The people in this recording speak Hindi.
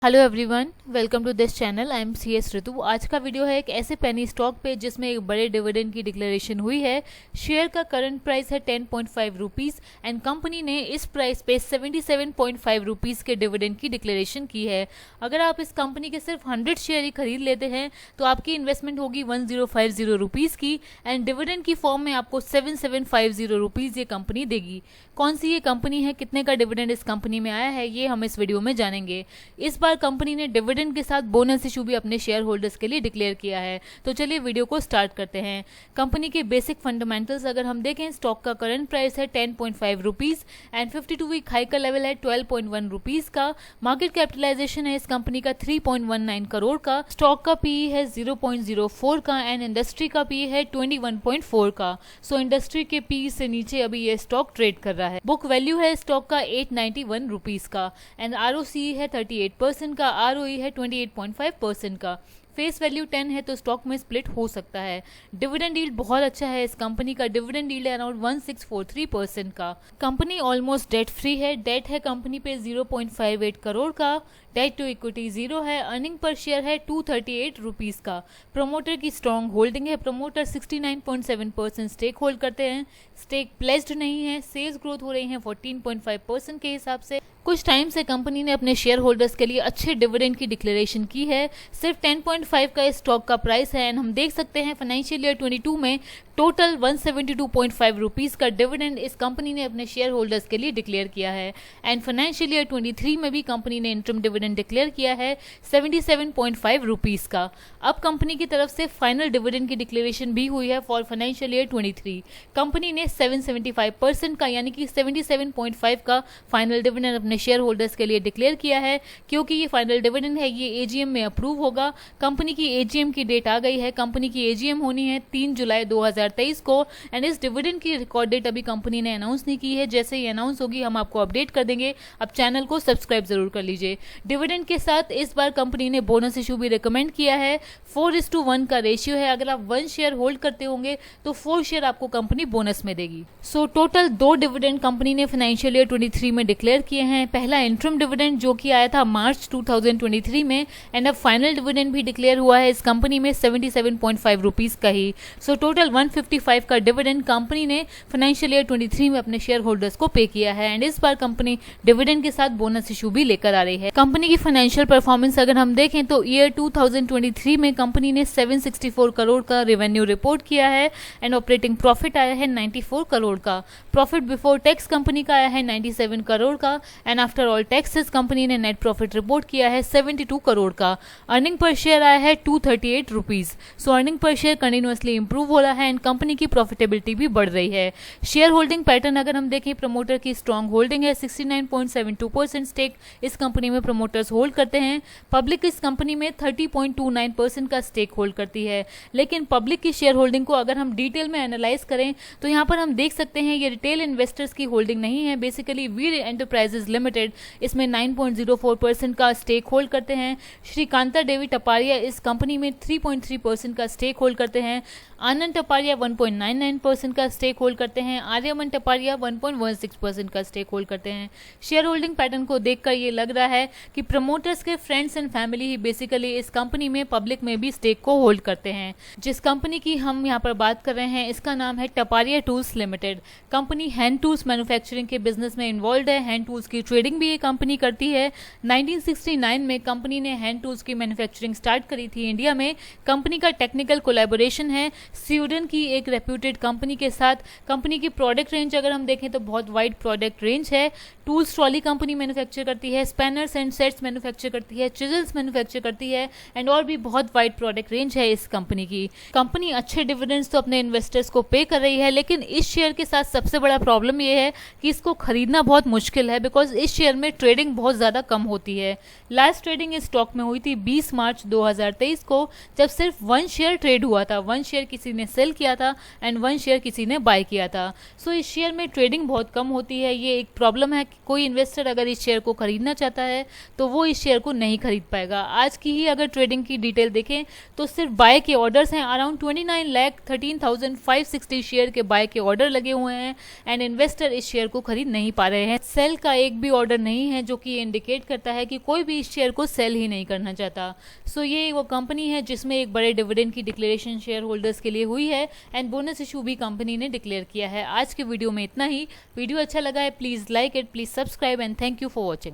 Hello everyone, welcome to this channel. I am C S Ritu. आज का वीडियो है एक ऐसे पेनी स्टॉक पे जिसमें एक बड़े डिविडेंड की डिक्लेरेशन हुई है। शेयर का करंट प्राइस है 10.5 रुपीज़ एंड कंपनी ने इस प्राइस पे 77.5 रुपीज़ के डिविडेंड की डिक्लेरेशन की है। अगर आप इस कंपनी के सिर्फ 100 शेयर ही खरीद लेते हैं तो आपकी इन्वेस्टमेंट होगी 1050 रुपीज़ की एंड डिविडेंड की फॉर्म में आपको 7750 रुपीज़ ये कंपनी देगी। कौन सी ये कंपनी है, कितने का डिविडेंड इस कंपनी में आया है, ये हम इस वीडियो में जानेंगे। इस बार कंपनी ने डिविडेंड के साथ बोनस इशू भी अपने शेयर होल्डर्स के लिए डिक्लेयर किया है। तो चलिए वीडियो को स्टार्ट करते हैं। कंपनी के बेसिक फंडामेंटल्स अगर हम देखें, स्टॉक का करंट प्राइस है 10.5 रुपीज़ एंड 52 वीक हाई का लेवल है 12.1 रुपीज़ का। मार्केट कैपिटलाइजेशन है इस कंपनी का 3.19 करोड़ का। स्टॉक का पीई है 0.04 का एंड इंडस्ट्री का पीई है 21.4 का। सो इंडस्ट्री के पीई से नीचे अभी ये स्टॉक ट्रेड कर रहा है। बुक वैल्यू है स्टॉक का 891 रुपीज़ का एंड ROCE है 38% का, ROE है 28.5% का। फेस वैल्यू 10 है तो स्टॉक में स्प्लिट हो सकता है। डिविडेंड यील्ड बहुत अच्छा है इस कंपनी का। डिविडेंड यील्ड है अराउंड 1643% का। कंपनी ऑलमोस्ट डेट फ्री है। डेट है कंपनी पे 0.58 करोड़ का। डेट टू इक्विटी 0 है। अर्निंग पर शेयर है 238 रुपीज़ का। प्रमोटर की स्ट्रॉन्ग होल्डिंग है। प्रमोटर 69.7% स्टेक होल्ड करते हैं। स्टेक प्लेस्ड नहीं है। सेल्स ग्रोथ हो रही है 14.5% के हिसाब से। कुछ टाइम से कंपनी ने अपने शेयर होल्डर्स के लिए अच्छे डिविडेंड की डिक्लेरेशन की है। सिर्फ 10.5 का इस स्टॉक का प्राइस है एंड हम देख सकते हैं फाइनेंशियल ईयर 22 में टोटल 172.5 रुपीज़ का डिविडेंड इस कंपनी ने अपने शेयर होल्डर्स के लिए डिक्लेयर किया है एंड फाइनेंशियल ईयर 23 में भी कंपनी ने इंटरम डिविडेंड डिक्लेयर किया है 77.5 रुपीज़ का। अब कंपनी की तरफ से फाइनल डिविडेंड की डिक्लेरेशन भी हुई है फॉर फाइनेंशियल ईयर 23। कंपनी ने 775% का यानी कि 77.5 का फाइनल डिविडेंड अपने शेयर होल्डर्स के लिए डिक्लेयर किया है। क्योंकि ये फाइनल डिविडेंड है, ये एजीएम में अप्रूव होगा। कंपनी की एजीएम की डेट आ गई है। कंपनी की एजीएम होनी है 3 जुलाई 2023 को एंड इस डिविडेंड की रिकॉर्ड डेट अभी कंपनी ने अनाउंस नहीं की है। जैसे ही अनाउंस होगी हम आपको अपडेट कर देंगे। अब चैनल को सब्सक्राइब जरूर कर लीजिए। डिविडेंड के साथ इस बार कंपनी ने बोनस इशू भी रिकमेंड किया है। 4:1 का रेशियो है। अगर आप 1 शेयर होल्ड करते होंगे तो 4 शेयर आपको कंपनी बोनस में देगी। सो टोटल 2 डिविडेंड कंपनी ने फाइनेंशियल ईयर 23 में डिक्लेयर किए हैं। पहला इंटरम डिविडेंड जो कि आया था मार्च 2023 में एंड अब फाइनल डिविडेंड भी डिक्लेयर हुआ है इस कंपनी में 77.5 रुपीज़ का ही। सो टोटल 155 का डिविडेंड कंपनी ने फाइनेंशियल ईयर 23 में अपने शेयर होल्डर्स को पे किया है एंड इस बार कंपनी डिविडेंड के साथ बोनस इशू भी लेकर आ रही है। कंपनी की फाइनेंशियल परफॉर्मेंस अगर हम देखें तो ईयर 2023 में कंपनी ने 764 करोड़ का रेवेन्यू रिपोर्ट किया है एंड ऑपरेटिंग प्रॉफिट आया है 94 करोड़ का। प्रॉफिट बिफोर टैक्स कंपनी का आया है 97 करोड़ का and after all taxes company ने नेट प्रॉफिट रिपोर्ट किया है 72 करोड़ का। अर्निंग पर शेयर आया है 238 rupees. So earning per share continuously improve हो रहा है एंड कंपनी की प्रॉफिटेबिलिटी भी बढ़ रही है। शेयर होल्डिंग पैटर्न अगर हम देखें, प्रमोटर की स्ट्रॉन्ग होल्डिंग है। 69.72% स्टेक इस कंपनी में प्रमोटर्स होल्ड करते हैं। पब्लिक इस कंपनी में 30.29% का स्टेक होल्ड करती है। लेकिन पब्लिक की शेयर होल्डिंग को अगर हम डिटेल में एनालाइज करें तो यहाँ पर हम देख सकते हैं ये रिटेल इन्वेस्टर्स की होल्डिंग नहीं है। बेसिकली वीर एंटरप्राइजेज लिमिटेड इसमें 9.04% का स्टेक होल्ड करते हैं। श्रीकांता देवी टपारिया इस कंपनी में 3.3% का स्टेक होल्ड करते हैं। आनंद टपारिया 1.99% का स्टेक होल्ड करते हैं। आर्यमन टपारिया 1.16% का स्टेक होल्ड करते हैं। शेयर होल्डिंग पैटर्न को देखकर ये लग रहा है कि प्रमोटर्स के friends and family he basically इस कंपनी में पब्लिक में भी स्टेक को होल्ड करते हैं। जिस कंपनी की हम यहाँ पर बात कर रहे हैं इसका नाम है Taparia tools limited. Company hand tools manufacturing के बिजनेस में इन्वॉल्व है। हैंड टूल्स की ट्रेडिंग भी ये कंपनी करती है। 1969 में कंपनी ने हैंड टूल्स की मैन्युफैक्चरिंग स्टार्ट करी थी इंडिया में। कंपनी का टेक्निकल कोलैबोरेशन है स्वीडन की एक रेप्यूटेड कंपनी के साथ। कंपनी की प्रोडक्ट रेंज अगर हम देखें तो बहुत वाइड प्रोडक्ट रेंज है। टूल्स ट्रॉली कंपनी मैन्युफैक्चर करती है। स्पैनर्स एंड सेट्स मैन्युफैक्चर करती है। चिजल्स मैन्युफैक्चर करती है एंड और भी बहुत वाइड प्रोडक्ट रेंज है इस कंपनी की। कंपनी अच्छे डिविडेंड्स तो अपने इन्वेस्टर्स को पे कर रही है, लेकिन इस शेयर के साथ सबसे बड़ा प्रॉब्लम ये है कि इसको खरीदना बहुत मुश्किल है बिकॉज इस शेयर में ट्रेडिंग बहुत ज़्यादा कम होती है। लास्ट ट्रेडिंग इस स्टॉक में हुई थी 20 मार्च 2023 को, जब सिर्फ 1 शेयर ट्रेड हुआ था। 1 शेयर किसी ने सेल किया किया था एंड 1 शेयर किसी ने बाय किया था। सो इस शेयर में ट्रेडिंग बहुत कम होती है। ये एक प्रॉब्लम है कि कोई इन्वेस्टर अगर इस शेयर को खरीदना चाहता है तो वो इस शेयर को नहीं खरीद पाएगा। आज की ही अगर ट्रेडिंग की डिटेल देखें तो सिर्फ बाय के ऑर्डर्स हैं, अराउंड 29,13,560 शेयर के बाय के ऑर्डर लगे हुए हैं एंड इन्वेस्टर इस शेयर को खरीद नहीं पा रहे हैं। सेल का एक भी ऑर्डर नहीं है, जो कि इंडिकेट करता है कि कोई भी इस शेयर को सेल ही नहीं करना चाहता। सो ये वो कंपनी है जिसमें एक बड़े डिविडेंड की डिक्लेरेशन शेयर होल्डर्स के लिए हुई है एंड बोनस इशू भी कंपनी ने डिक्लेयर किया है। आज के वीडियो में इतना ही। वीडियो अच्छा लगा है please like it, please subscribe and thank you for watching.